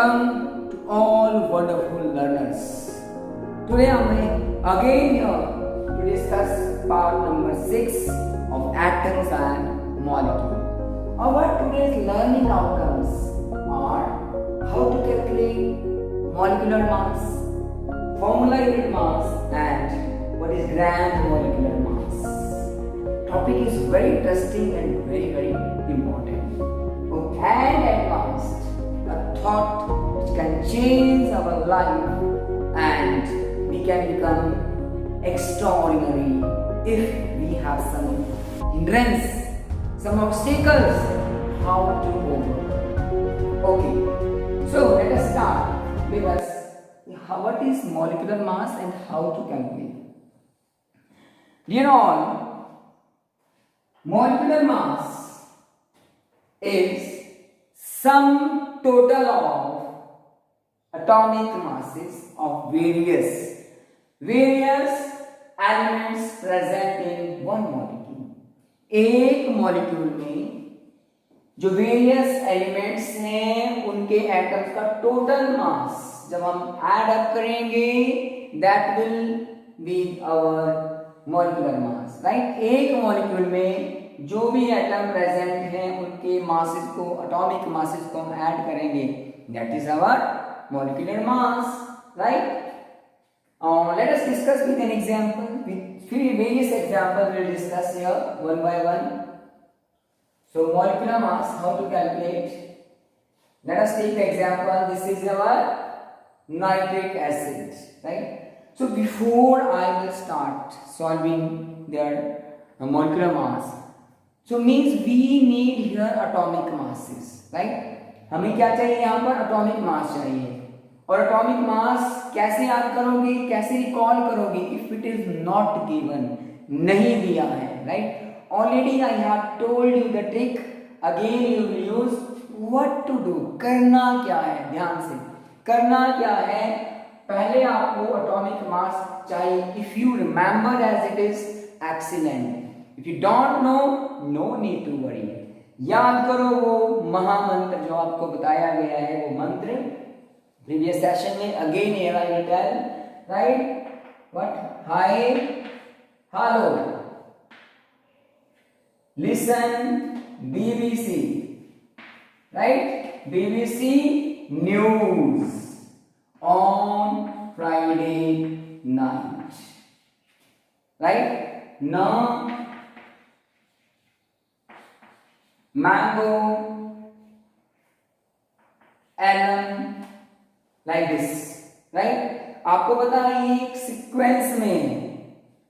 Welcome to all wonderful learners. Today I am again here to discuss part number 6 of atoms and molecules. Our today's learning outcomes are how to calculate molecular mass, formula unit mass, and what is gram molecular mass. Topic is very interesting and very important. And advanced, a thought which can change our life and we can become extraordinary if we have some hindrance, some obstacles, how to overcome. Okay, so let us start with what is molecular mass and how to calculate. Dear all, molecular mass is sum total of atomic masses of various elements present in one molecule. एक molecule में जो various elements हैं उनके atoms का total mass जब हम add up करेंगे that will be our molecular mass, right. एक मॉलिक्यूल में जो भी एटम प्रेजेंट हैं उनके मासेस को, एटॉमिक मासेस को हम ऐड करेंगे, that is our molecular mass, right. Let us discuss with an example, with various examples we'll discuss here one by one. So molecular mass, how to calculate? Let us take the example. This is our nitric acid, right? So before I will start solving their molecular mass, so means we need here atomic masses, right? हमें क्या चाहिए यहाँ पर? Atomic mass चाहिए। और atomic mass कैसे याद करोगे, कैसे रिकॉल करोगे if it is not given, नहीं दिया है, right. Already I have told you the trick, again you will use what to do. करना क्या है, ध्यान से करना क्या है, पहले आपको एटॉमिक मास चाहिए। If you remember as it is excellent, if you don't know, no need to worry. याद करो वो महामंत्र जो आपको बताया गया है, वो मंत्र प्रीवियस सेशन में। Again here I will tell, right, what, hi, hello, listen, BBC, right, BBC news on Friday night, right. now mango, alum, like this, right। आपको पता है ये एक सीक्वेंस में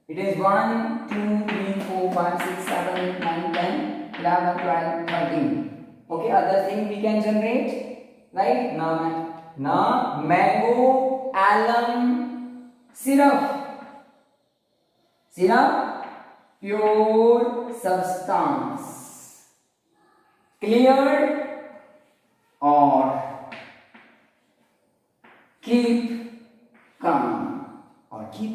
it is 1 2 3 4 5 6 7 8 9 10 11 12 13, okay, other thing we can generate, right। now mango, alum, syrup, pure substance, cleared or keep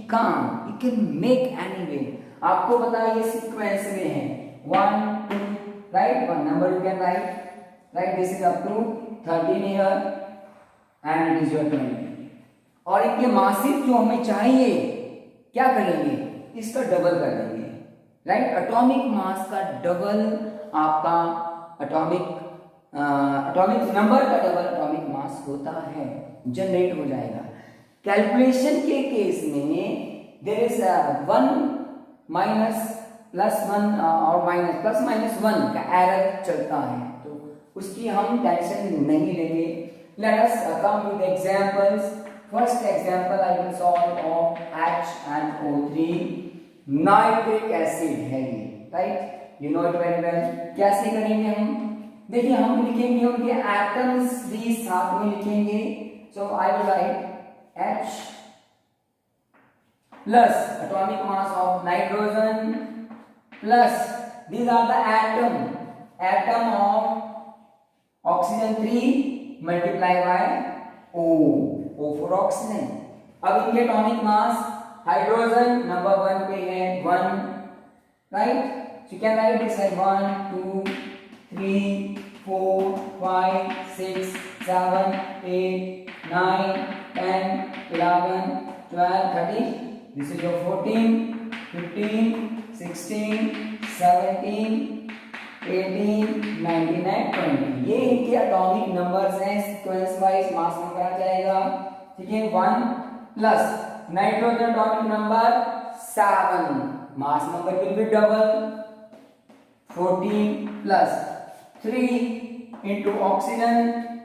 calm, you can make any way। आपको पता है ये सीक्वेंस में है 1 2, right, one number you can write this is up to 13 here and it is your 20। और इनके मासिक जो हमें चाहिए क्या करेंगे, इसका डबल कर देंगे, राइट। एटॉमिक मास का डबल आपका एटॉमिक नंबर का डबल एटॉमिक मास होता है, जनरेट हो जाएगा। कैलकुलेशन के केस में देयर इज 1 माइनस प्लस 1 और माइनस प्लस माइनस 1 का एरर चलता है, तो उसकी हम टेंशन नहीं लेंगे। Let us come with examples. First example I will solve of HNO3 nitric acid है ये, right, you know it very well. कैसे करेंगे हम, देखिए हम लिखेंगे उनके एटम्स भी साथ में लिखेंगे। So I will write H plus atomic mass of nitrogen plus these are the atom of oxygen 3 multiply by O for oxygen। अब इनके atomic mass हाइड्रोजन नंबर 1 पे है 1, right. So you can write this like 1 2 3 4 5 6 7, 8, 9, 10, 11, 12, 13. This is your 14, 15, 16, 17, 18, 19, 20. ये इनके atomic numbers हैं, sequence wise mass number आ जाएगा। ठीक है, 1 plus nitrogen atomic number 7, mass number will be double. 14 plus 3 into oxygen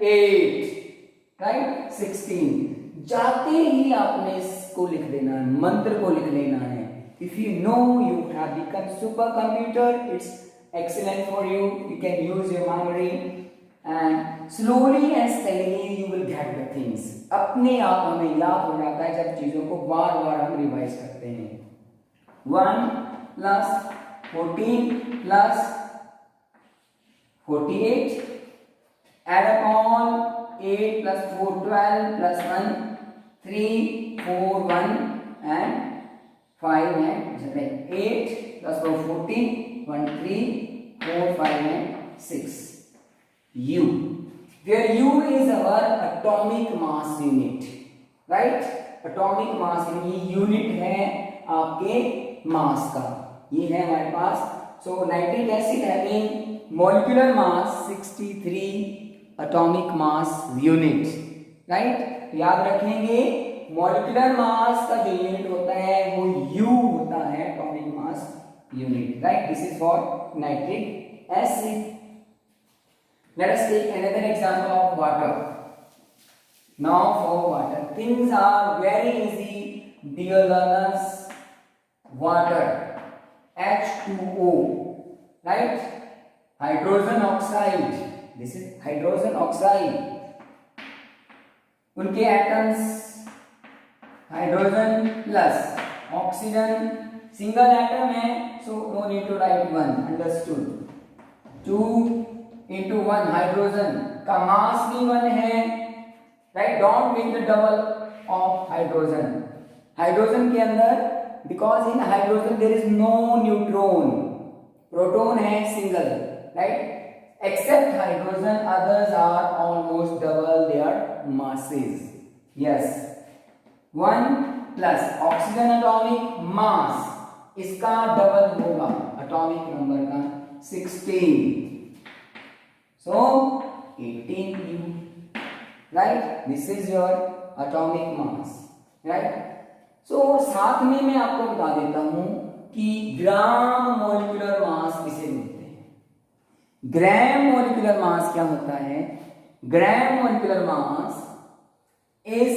8, right, 16। जाते ही आपने इसको लिख देना है, मंत्र को लिख लेना है। If you know you have become super computer, it's excellent for you. You can use your memory and slowly and steadily you will get the things. अपने आप हमें याद हो जाता है जब चीजों को बार बार हम रिवाइज करते हैं। 1 plus 14 plus 48, add up all 8 plus 4 12 plus 1 3 4 1 and 5 and 8 plus 4 14 1 3 4 5 and 6. U, where U is our atomic mass unit, right? Atomic mass unit है आपके मास का, ये है हमारे पास। So nitric acid having molecular mass 63 atomic mass unit, right? याद रखेंगे molecular mass का जो यूनिट होता है वो U होता है, atomic mass unit, right? This is for nitric acid. Let us take another example of water. Now for water, things are very easy, dear learners. Water, H2O, right? Hydrogen oxide. This is hydrogen oxide. उनके atoms hydrogen plus oxygen, single atom है, so no need to write 1, understood. 2 into 1 hydrogen का मास भी 1 है, right? Don't make the double of hydrogen. Hydrogen के अंदर because in hydrogen there is no neutron, proton है single, right? Except hydrogen, others are almost double their masses. Yes, 1 plus oxygen atomic mass, इसका double होगा atomic number का 16, so 18U, right? This is your atomic mass, right? So साथ में मैं आपको बता देता हूं कि ग्राम मॉलिक्यूलर मास किसे बोलते हैं। ग्राम मॉलिक्यूलर मास क्या होता है? ग्राम molecular mass is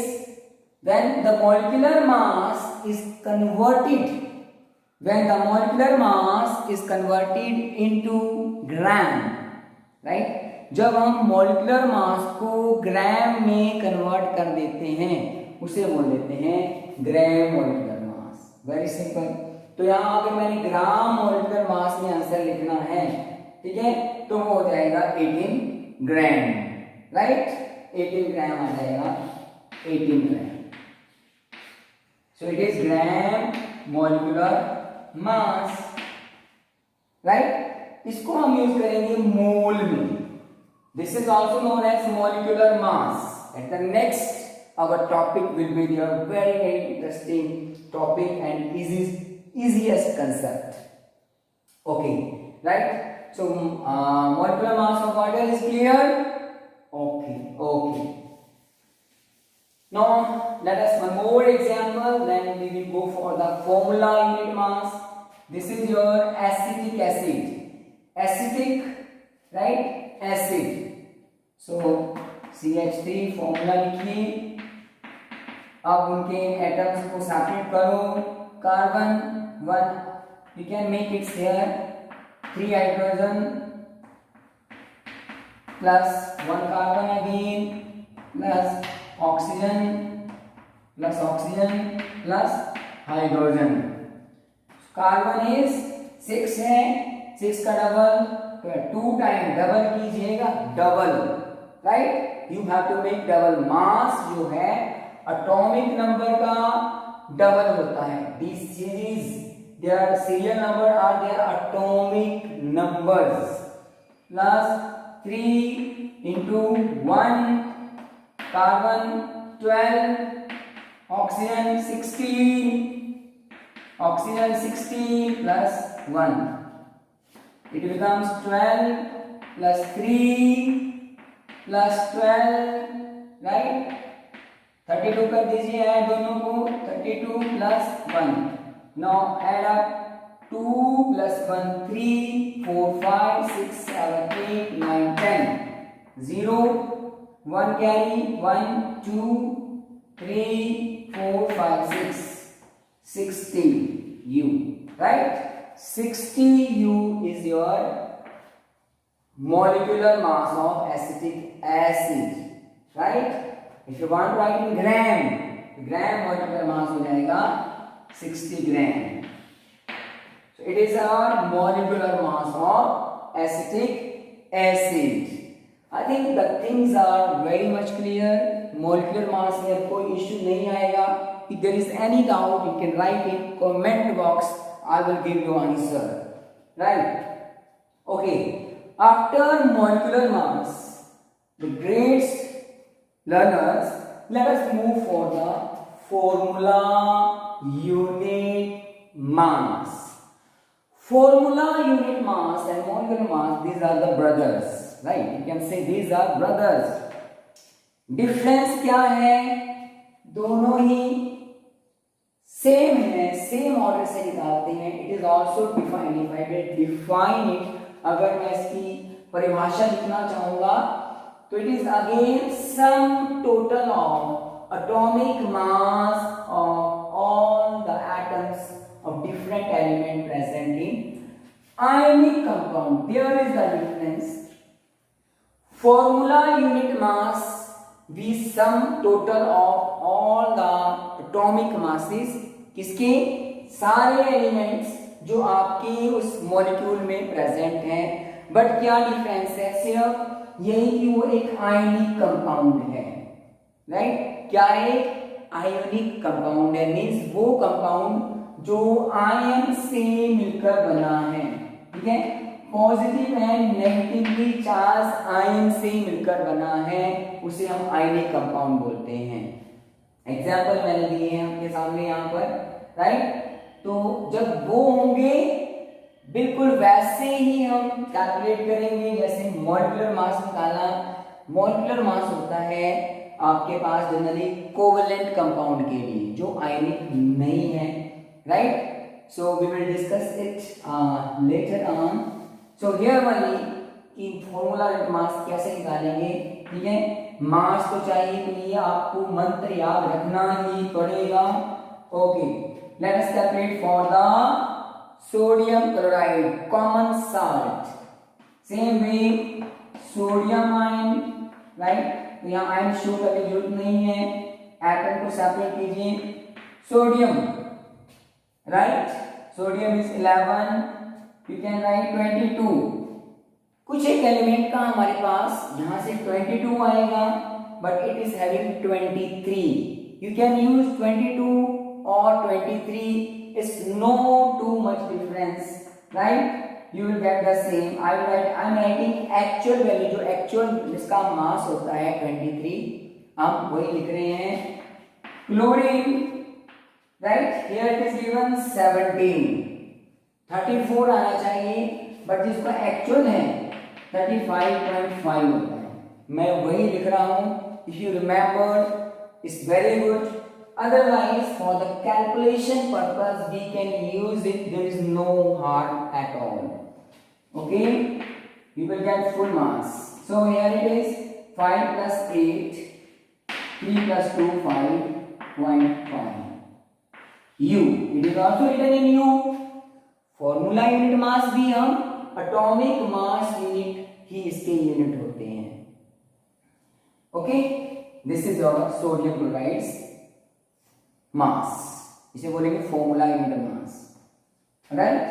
when the molecular mass is converted, when the molecular mass is converted into gram, right? जब हम मॉलिक्यूलर मास को ग्राम में कन्वर्ट कर देते हैं उसे बोल देते हैं ग्राम मॉलिक्यूलर मास। Very simple. तो यहाँ अगर मैंने ग्राम मॉलिक्यूलर मास में आंसर लिखना है, ठीक है, तो वो हो जाएगा 18 ग्राम, राइट? 18 ग्राम आ जाएगा, 18 ग्राम। So it is gram molecular mass, right? इसको हम यूज करेंगे मोल में। This is also known as molecular mass. At the next, our topic will be the very interesting topic and easiest concept. Okay, right? So molecular mass of water is clear. Okay. Now let us one more example, then we will go for the formula unit mass. This is your acetic acid. Acetic, right? Acid. So CH3 formula लिखिए। अब उनके atoms को separate करो। Carbon 1, you can make it here 3 hydrogen plus 1 carbon again plus oxygen plus hydrogen. Carbon is 6 है, 6 का double, तो 2 time double कीजिएगा, double, right? You have to make double. Mass जो है एटॉमिक नंबर का double होता है। This series their serial number are their atomic numbers plus 3 into 1 carbon 12, oxygen 16 plus 1, it becomes 12 plus 3 plus 12, right? 32 कर दीजिए add दोनों को, 32 plus 1, now add up 2 plus 1 3 4 5 6 7 8 9 10, 0 1 carry 1 2 3 4 5 6 60 U, right? 60 U is your molecular mass of acetic acid, right? If you want to write in gram molecular mass हो जाएगा 60 gram. So it is our molecular mass of acetic acid. I think the things are very much clear. Molecular mass में कोई issue नहीं आएगा. If there is any doubt, you can write in comment box. I will give you answer. Right? Okay. After molecular mass, the great learners, let us move for the formula unit mass. Formula unit mass and molecular mass, these are the brothers, right? You can say these are brothers. Difference क्या है? दोनों ही same है, same order से निकालते हैं. It is also defined. If I will define it, अगर मैं इसकी परिभाषा लिखना चाहूंगा तो it is again sum total of atomic mass of all the atoms of different element present in ionic compound. There is the difference. Formula unit mass, we sum total of all the atomic masses. किसके? सारे elements जो आपके उस molecule में present हैं. But क्या difference है? सिर्फ यही कि वो एक आयनिक कंपाउंड है, राइट? क्या एक आयोनिक कंपाउंड है, मीन्स वो कंपाउंड जो आयन से मिलकर बना है. ठीक है? Positive and negatively charge ion से मिलकर बना है, उसे हम आयनिक कंपाउंड बोलते हैं. एग्जाम्पल मैंने दिए हैं आपके सामने यहाँ पर, राइट? तो जब वो होंगे बिल्कुल वैसे ही हम कैलकुलेट करेंगे जैसे मॉलिक्यूलर मास निकाला. मॉलिक्यूलर मास होता है आपके पास जनरली कोवेलेंट कंपाउंड के लिए जो आयनिक नहीं है, right? So we will discuss it later on. So here only कि फॉर्मूला मास कैसे निकालेंगे. ठीक है? मास तो चाहिए के लिए आपको मंत्र याद रखना ही पड़ेगा. Okay, let us calculate for the sodium chloride common salt. Same way sodium ion, right? तो यहाँ आयन शो करने की जरूरत नहीं है. एटम को सेपरेट कीजिए. Sodium, right? Sodium is 11. You can write 22. कुछ एक एलिमेंट का हमारे पास यहाँ से 22 आएगा, but it is having 23. You can use 22 or 23. It's no too much difference, right? You will get the same. I'm writing actual value, जो actual जिसका मास होता है 23, हम वही लिख रहे हैं. Chlorine, right? Here it is given 17. 34 आना चाहिए, बट जिसका एक्चुअल है 35.5 होता है. मैं वही लिख रहा हूं. If you remember, it's very good. Otherwise, for the calculation purpose, we can use it. There is no harm at all. Okay? You will get full mass. So here it is 5 plus 8, 3 plus 2, 5.5. U. It is also written in U. Formula unit मास भी हम atomic mass unit ही इसके unit होते हैं. Okay, this is your sodium chlorides mass. इसे बोलेंगे formula unit mass, right?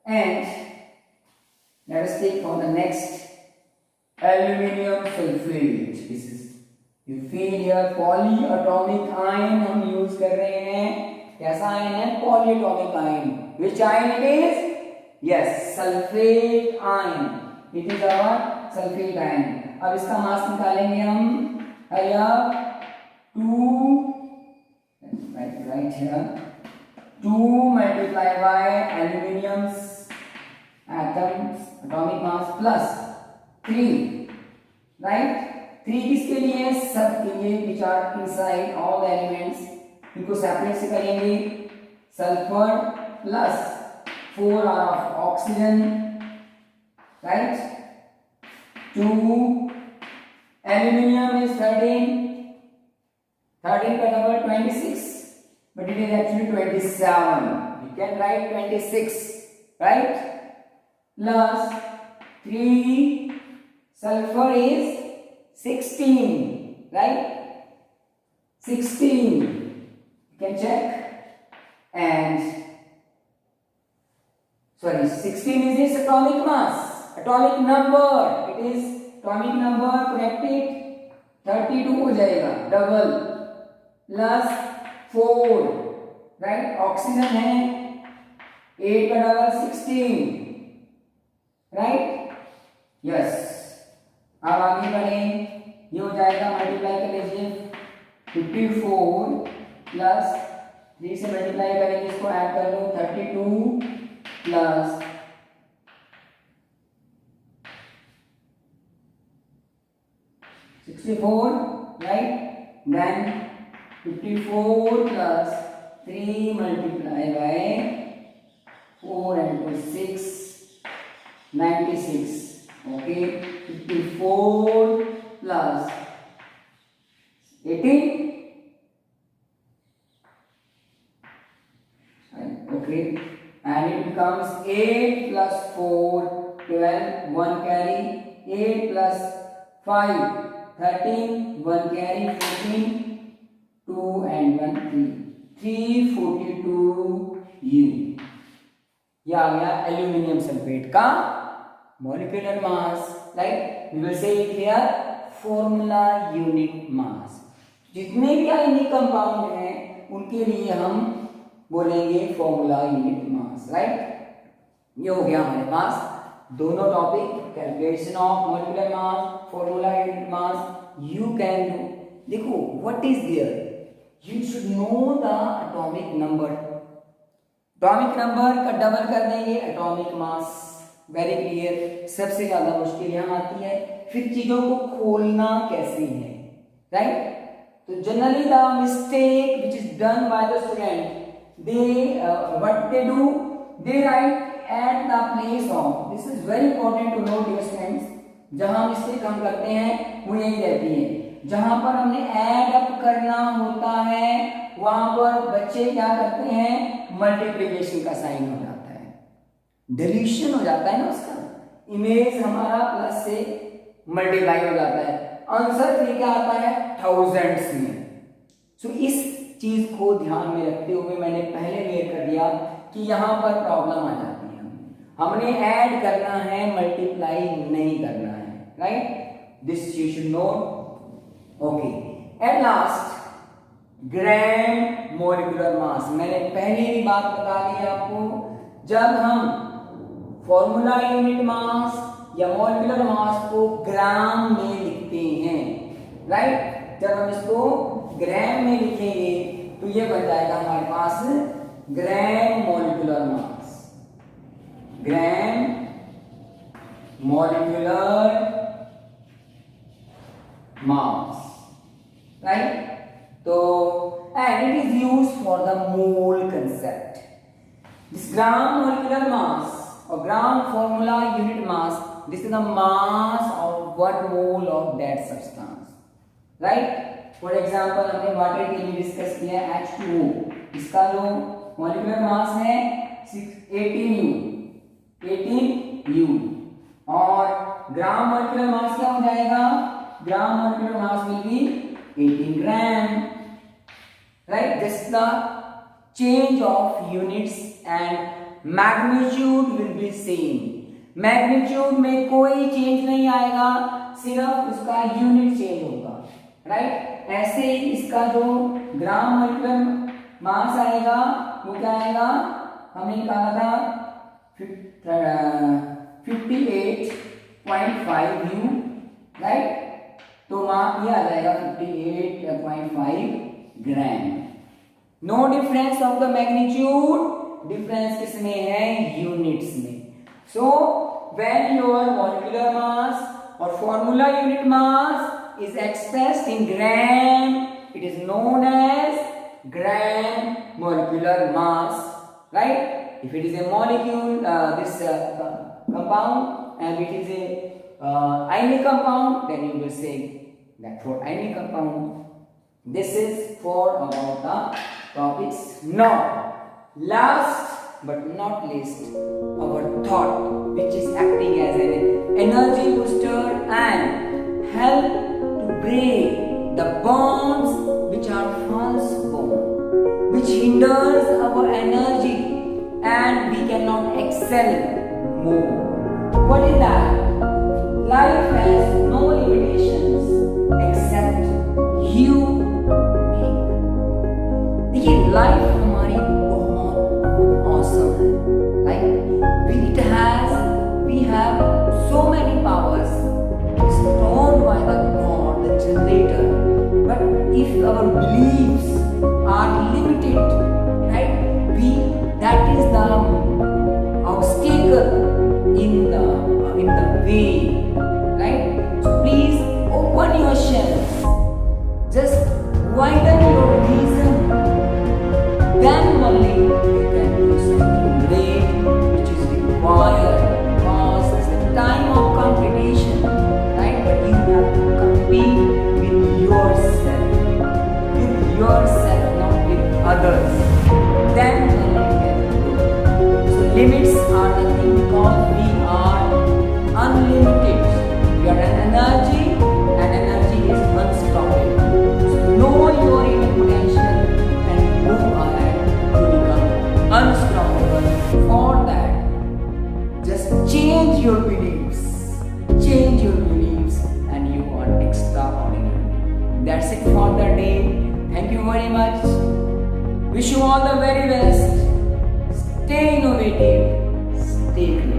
And let us take for the next aluminium sulphate. This is, you feel here poly atomic ion हम use कर रहे हैं. कैसा आयन है? Polyatomic ion. Which ion it is? Yes, sulfate ion. It is our sulfate ion. अब इसका मास निकालेंगे हम. hurry up, 2, right here, 2 multiplied by aluminum's atoms atomic mass plus 3, right? 3 किसके लिए? सबके लिए, which are inside all the elements. इनको separate से करेंगे. Sulphur plus 4 are of oxygen, right? 2 aluminium is 13 का double 26, but it is actually 27. You can write 26, right? Plus 3 sulfur is 16, right? 16. You can check. And sorry, 16 is its atomic mass, atomic number. It is atomic number, correct it. 32 हो जाएगा, double plus 4, right? Oxygen है 8 का double 16, right? Yes. अब आगे बढ़ें. ये हो जाएगा, मल्टीप्लाई कर लीजिए. 54 प्लस 3 से मल्टीप्लाई करेंगे, इसको ऐड कर लो. 32 plus 64, right? Then 54 plus 3 multiplied by 4 and 2 6, 96. Okay, 54 plus 18. Okay, and it becomes 8 plus 4, 12, 1 carry, 8 plus 5, 13, 1 carry, 14, 2 and 1 3, 342 U. यह आ गया एल्यूमिनियम सल्फेट का molecular mass. Like we will say it here formula unit mass. जितने भी ionic compound हैं उनके लिए हम बोलेंगे फॉर्मूला यूनिट मास, राइट? ये हो गया हमारे पास दोनों topic, calculation of molecular mass, formula unit mass. You can do. देखो what is there, you should know the atomic number. Atomic number का डबल कर देंगे एटॉमिक मास. Very clear. सबसे ज्यादा मुश्किल यहाँ आती है फिर चीजों को खोलना कैसे है, राइट? तो generally the mistake which is done by the student, what they do, they write at the place of. This is very important to know dear students. जहां मिस्टेक हम करते हैं वो यही रहती है, जहां पर हमने ऐड अप करना होता है वहां पर बच्चे क्या करते हैं, मल्टीप्लिकेशन का साइन हो जाता है, डिलीशन हो जाता है ना, उसका इमेज हमारा प्लस से मल्टीप्लाई हो जाता है. आंसर फिर क्या आता है, थाउजेंड्स में. सो इस चीज को ध्यान में रखते हुए मैंने पहले क्लियर कर दिया कि यहां पर प्रॉब्लम आ जाती है. हमने ऐड करना है, मल्टीप्लाई नहीं करना है, right? This you should no. Okay, at last gram molecular मास. मैंने पहले ही बात बता दी आपको, जब हम फॉर्मूला यूनिट मास या मॉलिक्यूलर मास को ग्राम में लिखते हैं, राइट? जब हम इसको ग्राम में लिखेंगे तो ये बन जाएगा हमारे पास gram molecular mass. Gram molecular mass, right? तो and it is used for the mole concept. This gram molecular mass और gram formula unit mass, this is the mass of 1 mole of that substance, right? For example हमने water के लिए discuss किया H2O. इसका जो molecular mass है 18U. और ग्राम molecular मास क्या हो जाएगा, ग्राम molecular mass will be 18 gram, right? This the change of units and magnitude will be same. Magnitude में कोई चेंज नहीं आएगा, सिर्फ उसका यूनिट चेंज होगा, राइट? ऐसे ही इसका जो ग्राम मॉलिक्यूलर मास आएगा वो क्या आएगा, हमने निकाला था 58.5 U, राइट? तो ये आ जाएगा 58.5 gram. No difference of the magnitude, difference किसमें है? यूनिट्स में। So when your molecular mass और formula unit mass is expressed in gram, it is known as gram molecular mass, right? If it is a molecule, compound, and it is a ionic compound, then you will say that for ionic compound. This is for about the topics. Now, last but not least, our thought, which is acting as an energy booster and help break the bonds which are false bond, which hinders our energy and we cannot excel more. What is that? Life has no limitations except you make. देखिए life हमारी बहुत awesome है, like we have so many powers stored by the God, the generator. But if our beliefs are limited, right, that is the obstacle in the way, right? So please open your shells, just widen your vision, then only you can do something great which is required, because it's the time of competition, right? But you have to compete with yourself, not with others. Then only you can do. So limits are nothing, because we are unlimited. We are an energy, and energy is unstoppable. So know your inner potential and move ahead to become unstoppable. For that, just change your beliefs, and you are extraordinary. That's it for the day. Thank you very much. Wish you all the very best. Stay innovative, stay creative.